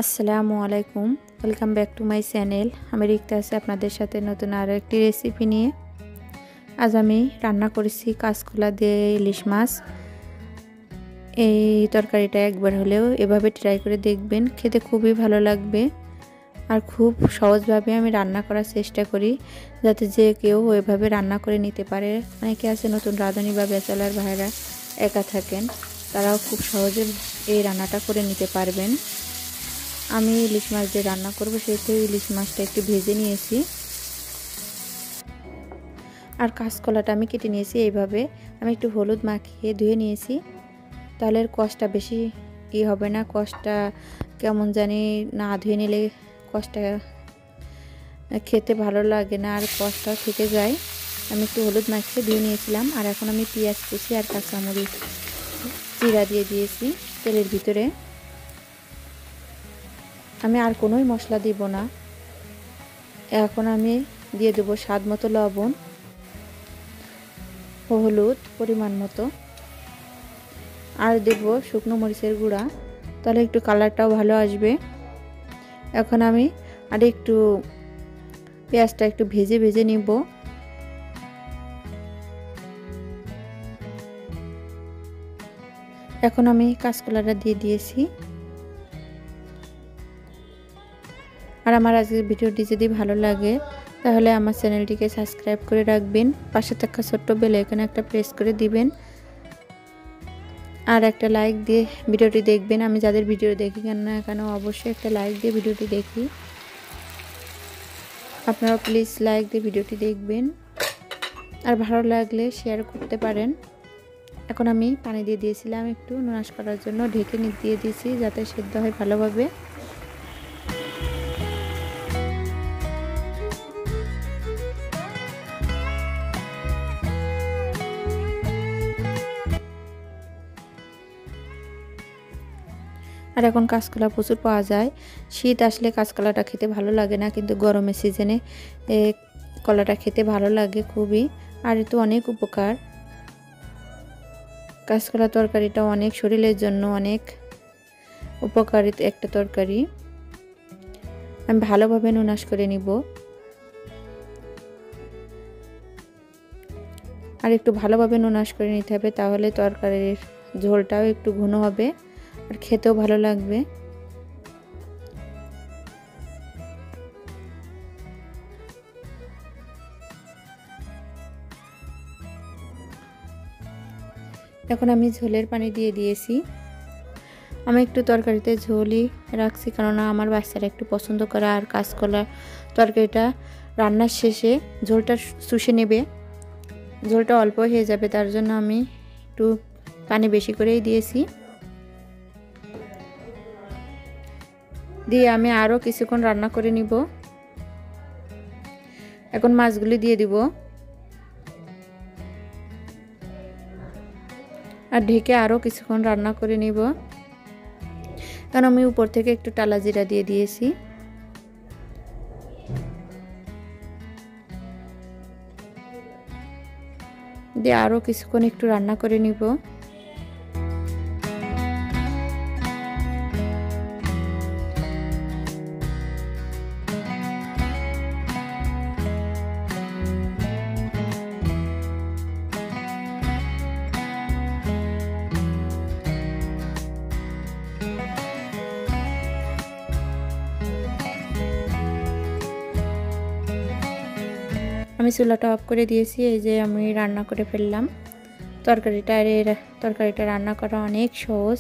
আসসালামু আলাইকুম, welcome back to my channel. আমি রিক্তা আছি আপনাদের সাথে নতুন আরও একটি রেসিপি নিয়ে। আজ আমি রান্না করেছি কাঁচকলা দিয়ে ইলিশ মাছ। এই তরকারিটা একবার হলেও এভাবে ট্রাই করে দেখবেন, খেতে খুবই ভালো লাগবে। আর খুব সহজভাবে আমি রান্না করার চেষ্টা করি, যাতে যে কেউ এভাবে রান্না করে নিতে পারে। অনেকে আছে নতুন রাঁধুনি বা ব্যাচেলার ভাইরা একা থাকেন, তারাও খুব সহজে এই রান্নাটা করে নিতে পারবেন। আমি ইলিশ মাছ দিয়ে রান্না করব, সেহেতু ইলিশ মাছটা একটু ভেজে নিয়েছি। আর কাঁচকলাটা আমি কেটে নিয়েছি এইভাবে। আমি একটু হলুদ মাখিয়ে ধুয়ে নিয়েছি, তাহলে এর কষটা বেশি হবে না। কষটা কেমন জানি না ধুয়ে নিলে কষটা খেতে ভালো লাগে না, আর কষটাও থেকে যায়। আমি একটু হলুদ মাখিয়ে ধুয়ে নিয়েছিলাম। আর এখন আমি পেঁয়াজ কুচি আর কাঁচামরিচ চিরা দিয়ে দিয়েছি তেলের ভিতরে। আমি আর কোনোই মশলা দিব না। এখন আমি দিয়ে দেবো স্বাদ মতো লবণ, হলুদ পরিমাণ মতো, আর দেব শুকনো মরিচের গুঁড়া, তাহলে একটু কালারটাও ভালো আসবে। এখন আমি আর একটু পেঁয়াজটা একটু ভেজে ভেজে নিব। এখন আমি কাঁচকলাটা দিয়ে দিয়েছি। আর আমার আজকের ভিডিওটি যদি ভালো লাগে তাহলে আমার চ্যানেলটিকে সাবস্ক্রাইব করে রাখবেন, পাশে থাকা ছোট্ট বেল আইকনে একটা প্রেস করে দিবেন, আর একটা লাইক দিয়ে ভিডিওটি দেখবেন। আমি যাদের ভিডিও দেখি না কেন অবশ্যই একটা লাইক দিয়ে ভিডিওটি দেখি। আপনারা প্লিজ লাইক দিয়ে ভিডিওটি দেখবেন, আর ভালো লাগলে শেয়ার করতে পারেন। এখন আমি পানি দিয়ে দিয়েছিলাম একটু নুনাস করার জন্য, ঢেকে দিয়ে দিয়েছি যাতে সেদ্ধ হয় ভালোভাবে। আর এখন কাঁচকলা প্রচুর পাওয়া যায়। শীত আসলে কাঁচকলাটা খেতে ভালো লাগে না, কিন্তু গরমের সিজনে কলাটা খেতে ভালো লাগে খুবই। আর এতে অনেক উপকার। কাঁচকলা তরকারিটা অনেক শরীরের জন্য অনেক উপকারী একটা তরকারি। আমি ভালোভাবে নুনাস করে নিব, আর একটু ভালোভাবে নুনাস করে নিতে হবে, তাহলে তরকারির ঝোলটাও একটু ঘন হবে আর খেতেও ভালো লাগবে। এখন আমি ঝোলের পানি দিয়ে দিয়েছি। আমি একটু তরকারিতে ঝোলই রাখছি, কেননা আমার বাচ্চারা একটু পছন্দ করে। আর কাঁচকলা তরকারিটা রান্নার শেষে ঝোলটা শুষে নেবে, ঝোলটা অল্প হয়ে যাবে, তার জন্য আমি একটু পানি বেশি করেই দিয়েছি। দিয়ে আমি আরও কিছুক্ষণ রান্না করে নিব। এখন মাছগুলি দিয়ে দিব, আর ঢেকে আরও কিছুক্ষণ রান্না করে নিব। কারণ আমি উপর থেকে একটু টালা জিরা দিয়ে দিয়েছি। দিয়ে আরও কিছুক্ষণ একটু রান্না করে নিব। আমি চুলাটা অফ করে দিয়েছি। এই যে আমি রান্না করে ফেললাম তরকারিটা। আর এই তরকারিটা রান্না করা অনেক সহজ।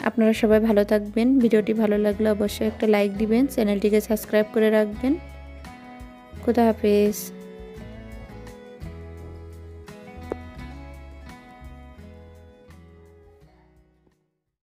আপনারা সবাই ভালো থাকবেন। ভিডিওটি ভালো লাগলে অবশ্যই একটা লাইক দিবেন, চ্যানেলটিকে সাবস্ক্রাইব করে রাখবেন। খুদা হাফেজ।